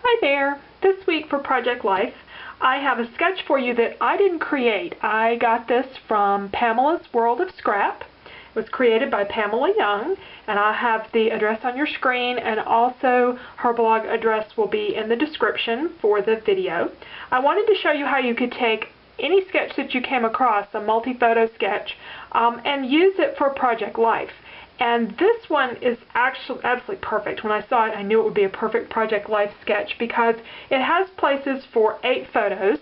Hi there! This week for Project Life, I have a sketch for you that I didn't create. I got this from Pamela's World of Scrap. It was created by Pamela Young, and I'll have the address on your screen, and also her blog address will be in the description for the video. I wanted to show you how you could take any sketch that you came across, a multi-photo sketch, and use it for Project Life. And this one is actually absolutely perfect. When I saw it, I knew it would be a perfect Project Life sketch because it has places for 8 photos.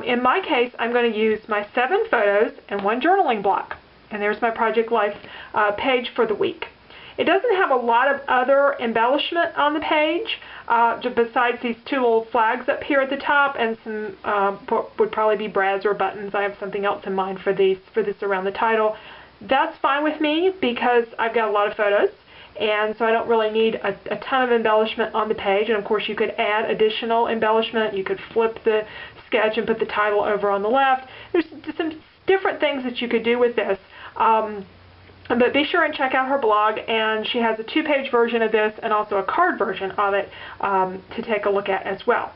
In my case, I'm going to use my 7 photos and 1 journaling block. And there's my Project Life page for the week. It doesn't have a lot of other embellishment on the page, besides these 2 little flags up here at the top and some would probably be brads or buttons. I have something else in mind for this around the title. That's fine with me because I've got a lot of photos, and so I don't really need a ton of embellishment on the page. And of course you could add additional embellishment. You could flip the sketch and put the title over on the left. There's some different things that you could do with this. But be sure and check out her blog, and she has a 2-page version of this and also a card version of it to take a look at as well.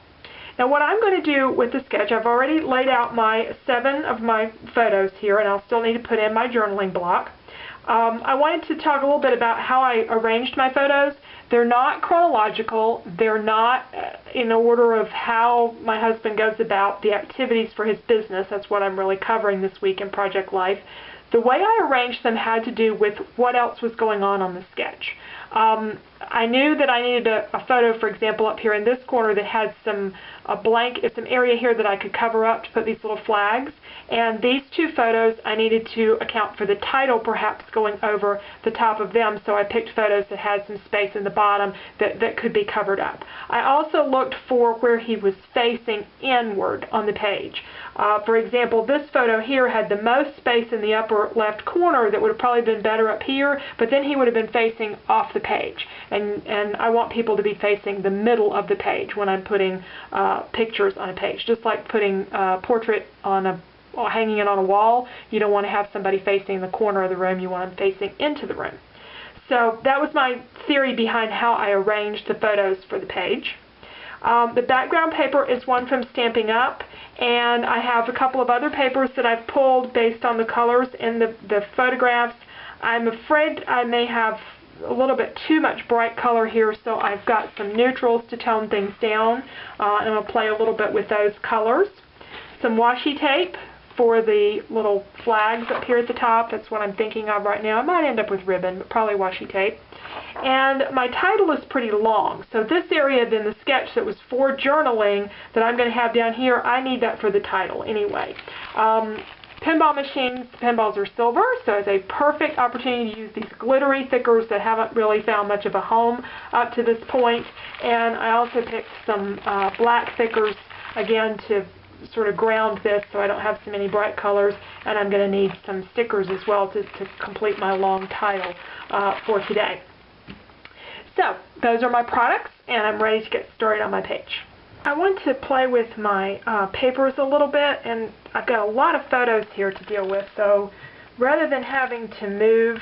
Now what I'm going to do with the sketch, I've already laid out my 7 of my photos here, and I'll still need to put in my journaling block. I wanted to talk a little bit about how I arranged my photos. They're not chronological. They're not in order of how my husband goes about the activities for his business. That's what I'm really covering this week in Project Life. The way I arranged them had to do with what else was going on the sketch. I knew that I needed a photo, for example, up here in this corner that had some area here that I could cover up to put these little flags. And these 2 photos, I needed to account for the title perhaps going over the top of them, so I picked photos that had some space in the bottom that could be covered up. I also looked for where he was facing inward on the page. For example, this photo here had the most space in the upper left corner that would have probably been better up here, but then he would have been facing off the page. And I want people to be facing the middle of the page when I'm putting pictures on a page. Just like putting a portrait on hanging it on a wall, you don't want to have somebody facing the corner of the room, you want them facing into the room. So that was my theory behind how I arranged the photos for the page. The background paper is one from Stamping Up, and I have a couple of other papers that I've pulled based on the colors in the photographs. I'm afraid I may have a little bit too much bright color here, so I've got some neutrals to tone things down, and I'm going to play a little bit with those colors. Some washi tape for the little flags up here at the top. That's what I'm thinking of right now. I might end up with ribbon, but probably washi tape. And my title is pretty long, so this area in the sketch that was for journaling that I'm going to have down here, I need that for the title anyway. Pinball machines, pinballs are silver, so it's a perfect opportunity to use these glittery thickers that haven't really found much of a home up to this point. And I also picked some black thickers, again, to sort of ground this so I don't have so many bright colors. And I'm going to need some stickers as well to complete my long title for today. So those are my products, and I'm ready to get started on my page. I want to play with my papers a little bit, and I've got a lot of photos here to deal with, so rather than having to move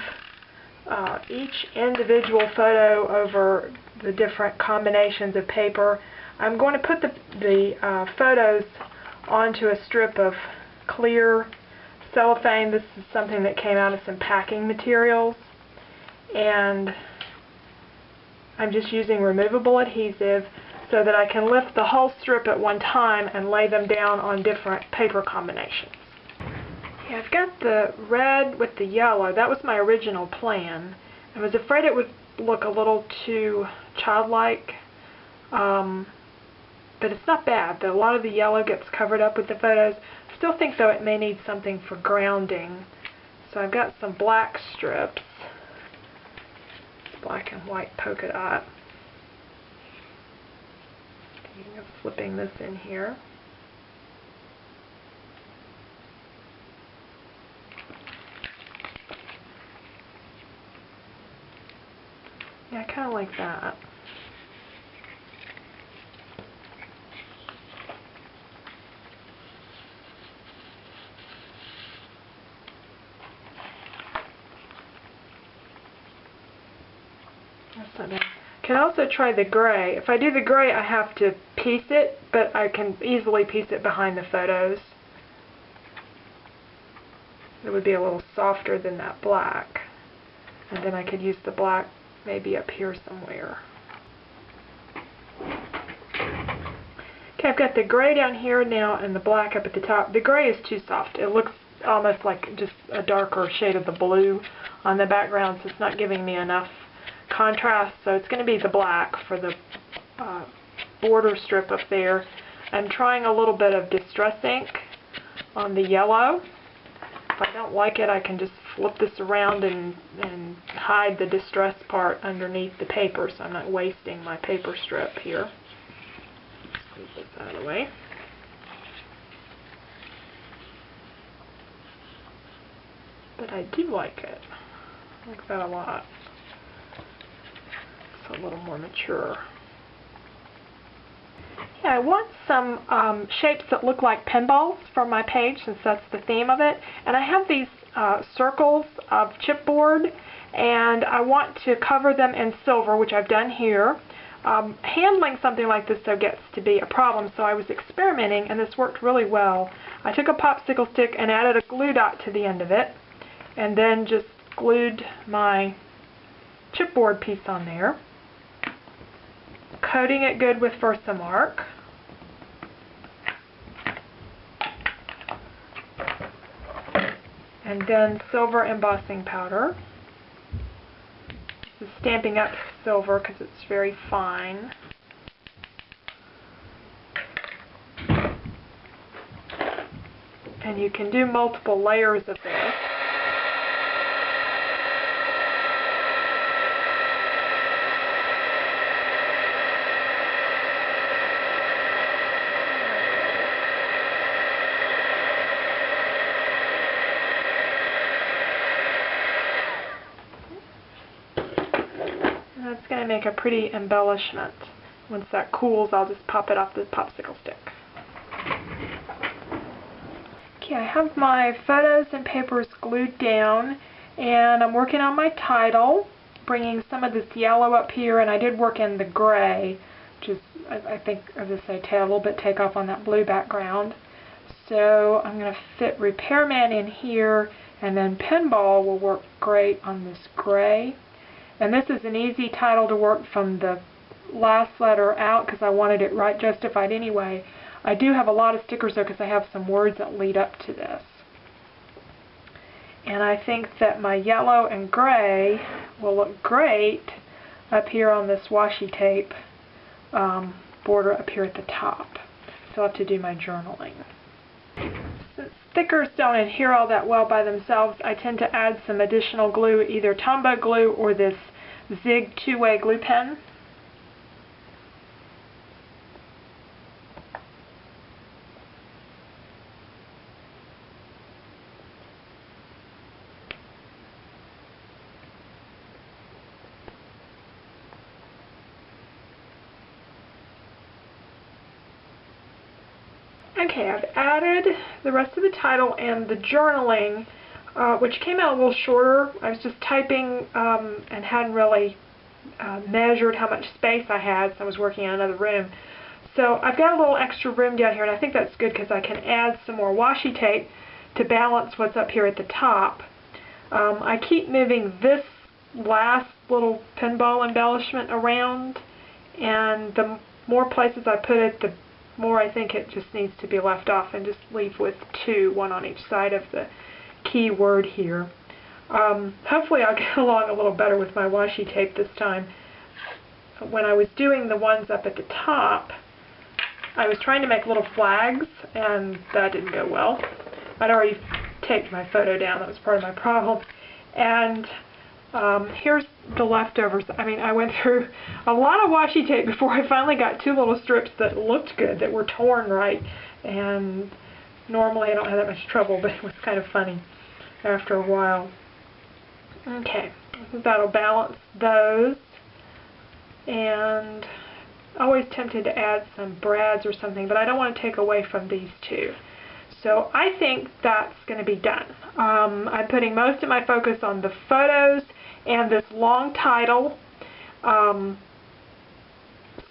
each individual photo over the different combinations of paper, I'm going to put the photos onto a strip of clear cellophane. This is something that came out of some packing materials, and I'm just using removable adhesive so that I can lift the whole strip at one time and lay them down on different paper combinations. Yeah, I've got the red with the yellow. That was my original plan. I was afraid it would look a little too childlike, but it's not bad. A lot of the yellow gets covered up with the photos. I still think, though, it may need something for grounding. So I've got some black strips, black and white polka dot. I'm flipping this in here. Yeah, I kind of like that. That's not bad. can also try the gray. If I do the gray, I have to piece it, but I can easily piece it behind the photos. It would be a little softer than that black. And then I could use the black maybe up here somewhere. Okay, I've got the gray down here now and the black up at the top. The gray is too soft. It looks almost like just a darker shade of the blue on the background, so it's not giving me enough contrast. So it's going to be the black for the border strip up there. I'm trying a little bit of Distress ink on the yellow. If I don't like it, I can just flip this around and hide the distress part underneath the paper, so I'm not wasting my paper strip here. Move this out of the way. But I do like it. I like that a lot. It's a little more mature. Yeah, I want some shapes that look like pinballs for my page, since that's the theme of it. And I have these circles of chipboard, and I want to cover them in silver, which I've done here. Handling something like this, though, gets to be a problem, so I was experimenting, and this worked really well. I took a popsicle stick and added a glue dot to the end of it, and then just glued my chipboard piece on there, coating it good with Versamark. And then silver embossing powder. This is Stampin' Up! Silver because it's very fine. And you can do multiple layers of this. That's going to make a pretty embellishment. Once that cools, I'll just pop it off the popsicle stick. Okay, I have my photos and papers glued down, and I'm working on my title, bringing some of this yellow up here, and I did work in the gray, which is, I think, as I say, a little bit take off on that blue background. So I'm going to fit Repairman in here, and then Pinball will work great on this gray. And this is an easy title to work from the last letter out because I wanted it right justified anyway. I do have a lot of stickers though because I have some words that lead up to this. And I think that my yellow and gray will look great up here on this washi tape border up here at the top. So I'll have to do my journaling. Since stickers don't adhere all that well by themselves, I tend to add some additional glue, either Tombow glue or this Zig two-way glue pen. Okay, I've added the rest of the title and the journaling, which came out a little shorter. I was just typing and hadn't really measured how much space I had, so I was working in another room. So I've got a little extra room down here, and I think that's good because I can add some more washi tape to balance what's up here at the top. I keep moving this last little pinball embellishment around, and the more places I put it, the more I think it just needs to be left off, and just leave with two, one on each side of the key word here. Hopefully I'll get along a little better with my washi tape this time. When I was doing the ones up at the top, I was trying to make little flags, and that didn't go well. I'd already taped my photo down. That was part of my problem. And here's the leftovers. I mean, I went through a lot of washi tape before I finally got two little strips that looked good, that were torn right. And normally I don't have that much trouble, but it was kind of funny after a while. Okay, that'll balance those. And always tempted to add some brads or something, but I don't want to take away from these two. So I think that's going to be done. I'm putting most of my focus on the photos and this long title.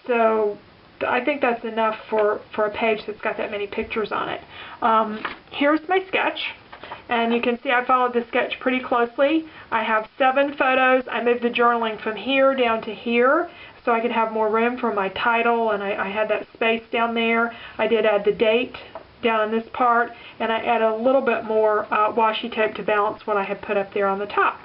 So I think that's enough for a page that's got that many pictures on it. Here's my sketch. And you can see I followed the sketch pretty closely. I have 7 photos. I moved the journaling from here down to here so I could have more room for my title, and I had that space down there. I did add the date down in this part, and I added a little bit more washi tape to balance what I had put up there on the top.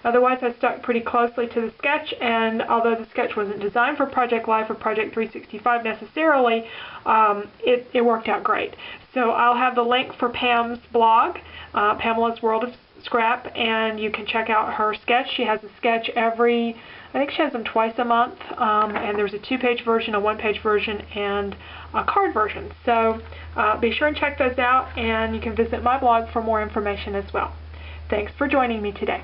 Otherwise, I stuck pretty closely to the sketch, and although the sketch wasn't designed for Project Life or Project 365 necessarily, it worked out great. So I'll have the link for Pam's blog, Pamela's World of Scrap, and you can check out her sketch. She has a sketch I think she has them twice a month, and there's a 2-page version, a 1-page version, and a card version. So be sure and check those out, and you can visit my blog for more information as well. Thanks for joining me today.